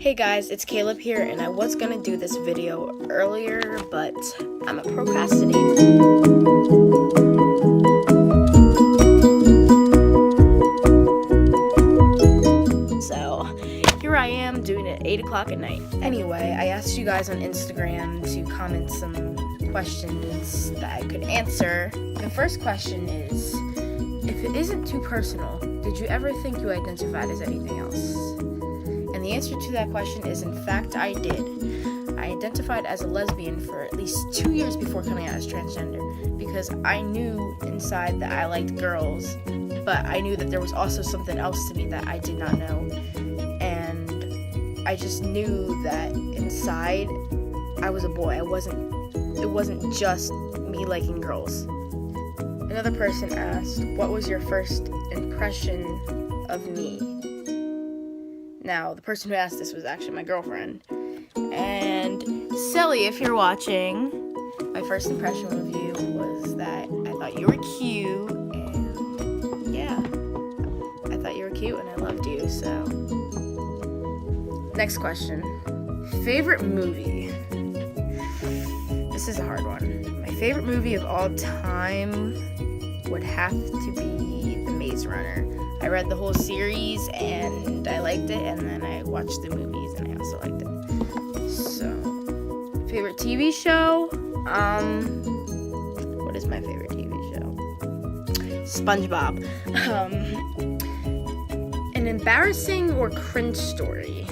Hey guys, it's Caleb here, and I was gonna do this video earlier, but I'm a procrastinator. So here I am doing it at 8 o'clock at night. Anyway, I asked you guys on Instagram to comment some questions that I could answer. The first question is, if it isn't too personal, did you ever think you identified as anything else? And the answer to that question is, in fact, I did. I identified as a lesbian for at least 2 years before coming out as transgender, because I knew inside that I liked girls, but I knew that there was also something else to me that I did not know. And I just knew that inside I was a boy. It wasn't just me liking girls. Another person asked, what was your first impression of me? Now, the person who asked this was actually my girlfriend. And Sally, if you're watching, my first impression of you was that I thought you were cute, and yeah, I thought you were cute and I loved you, so. Next question. Favorite movie? This is a hard one. My favorite movie of all time would have to be The Maze Runner. I read the whole series and I liked it, and then I watched the movies and I also liked it. So, favorite TV show? What is my favorite TV show? SpongeBob. An embarrassing or cringe story?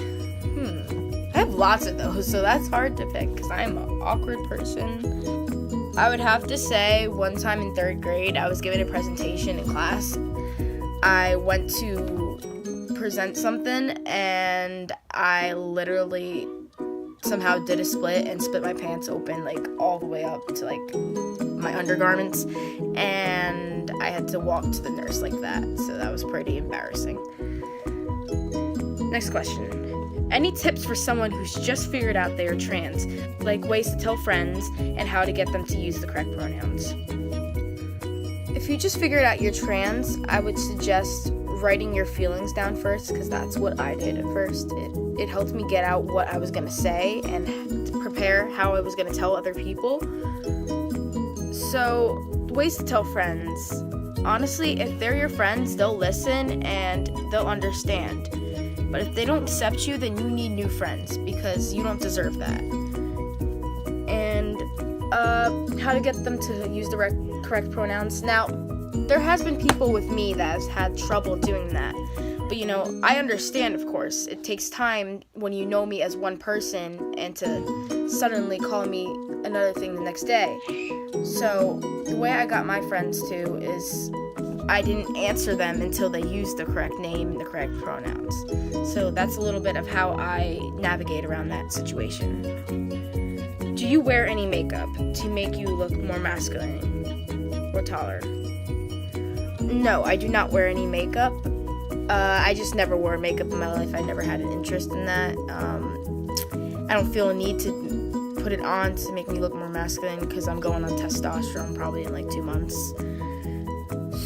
I have lots of those, so that's hard to pick because I'm an awkward person. I would have to say one time in 3rd grade, I was giving a presentation in class. I went to present something and I literally somehow did a split and split my pants open like all the way up to like my undergarments, and I had to walk to the nurse like that, so that was pretty embarrassing. Next question. Any tips for someone who's just figured out they are trans, like ways to tell friends and how to get them to use the correct pronouns? If you just figured out you're trans, I would suggest writing your feelings down first, because that's what I did at first. It helped me get out what I was going to say and to prepare how I was going to tell other people. So, ways to tell friends. Honestly, if they're your friends, they'll listen and they'll understand. But if they don't accept you, then you need new friends, because you don't deserve that. And how to get them to use the correct pronouns. Now, there has been people with me that has had trouble doing that. But, I understand, of course. It takes time when you know me as one person and to suddenly call me another thing the next day. So, the way I got my friends to is I didn't answer them until they used the correct name and the correct pronouns. So that's a little bit of how I navigate around that situation. Do you wear any makeup to make you look more masculine or taller? No, I do not wear any makeup. I just never wore makeup in my life. I never had an interest in that. I don't feel a need to put it on to make me look more masculine, because I'm going on testosterone probably in like 2 months.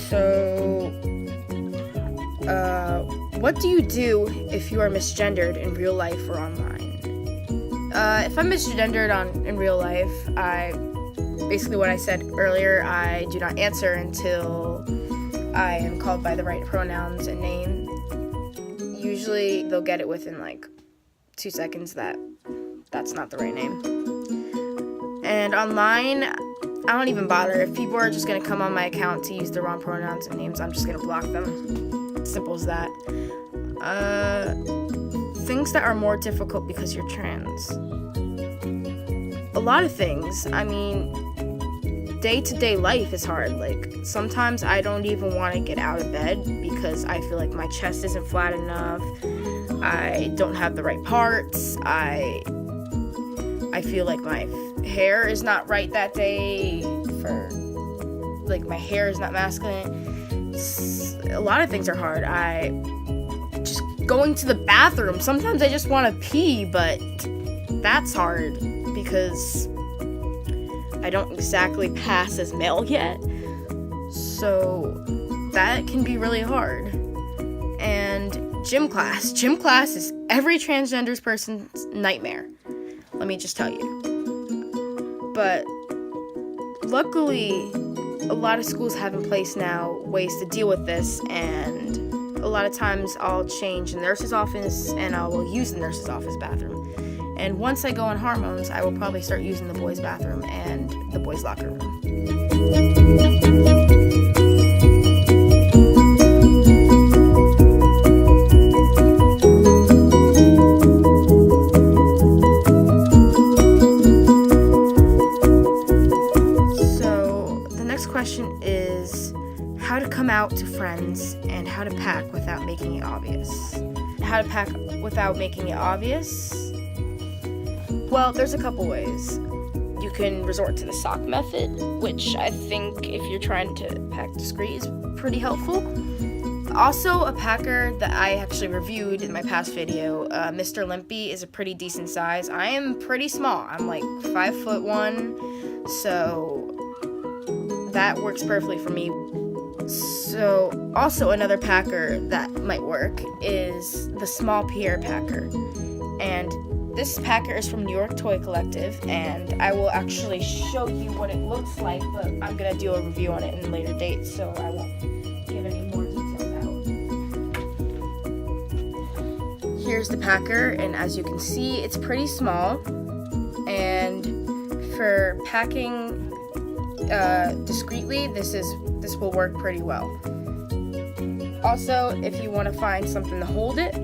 So, what do you do if you are misgendered in real life or online? If I'm misgendered in real life, basically what I said earlier, I do not answer until I am called by the right pronouns and name. Usually they'll get it within like 2 seconds that that's not the right name. And online, I don't even bother. If people are just going to come on my account to use the wrong pronouns and names, I'm just going to block them. Simple as that. Things that are more difficult because you're trans. A lot of things. I mean, day-to-day life is hard. Like, sometimes I don't even want to get out of bed because I feel like my chest isn't flat enough. I don't have the right parts. I feel like my hair is not right that day, my hair is not masculine. A lot of things are hard. Just going to the bathroom, sometimes I just want to pee, but that's hard because I don't exactly pass as male yet, so that can be really hard. And Gym class. Gym class is every transgender person's nightmare. Let me just tell you. But luckily, a lot of schools have in place now ways to deal with this, and a lot of times I'll change the nurse's office and I will use the nurse's office bathroom. And once I go on hormones, I will probably start using the boys' bathroom and the boys' locker room. Question is how to come out to friends and how to pack without making it obvious. How to pack without making it obvious? Well, there's a couple ways. You can resort to the sock method, which I think if you're trying to pack discreet is pretty helpful. Also, a packer that I actually reviewed in my past video, Mr. Limpy, is a pretty decent size. I am pretty small. I'm like 5'1", so that works perfectly for me. So, also another packer that might work is the Small Pierre packer. And this packer is from New York Toy Collective, and I will actually show you what it looks like, but I'm going to do a review on it in a later date, so I won't give any more details out. Here's the packer, and as you can see, it's pretty small, and for packing discreetly, this will work pretty well. Also, if you want to find something to hold it,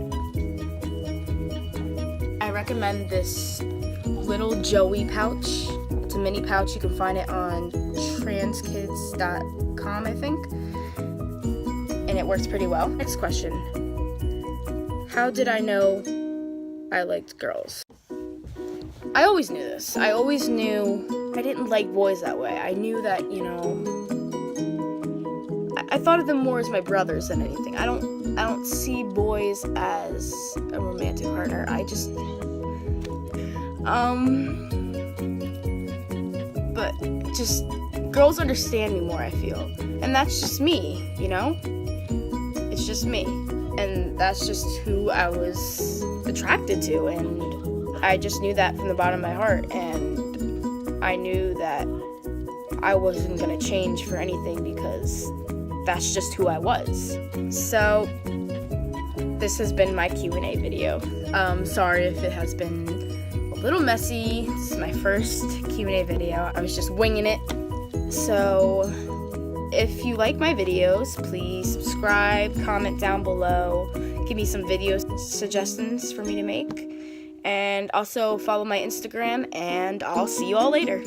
I recommend this little Joey pouch. It's a mini pouch. You can find it on transkids.com, I think, and it works pretty well. Next question: how did I know I liked girls? I always knew this. I always knew I didn't like boys that way. I knew that, I thought of them more as my brothers than anything. I don't see boys as a romantic partner. But just girls understand me more, I feel. And that's just me, It's just me. And that's just who I was attracted to, and I just knew that from the bottom of my heart, and I knew that I wasn't going to change for anything because that's just who I was. So this has been my Q&A video. Sorry if it has been a little messy. This is my first Q&A video. I was just winging it. So if you like my videos, please subscribe, comment down below, give me some video suggestions for me to make, and also follow my Instagram, and I'll see you all later.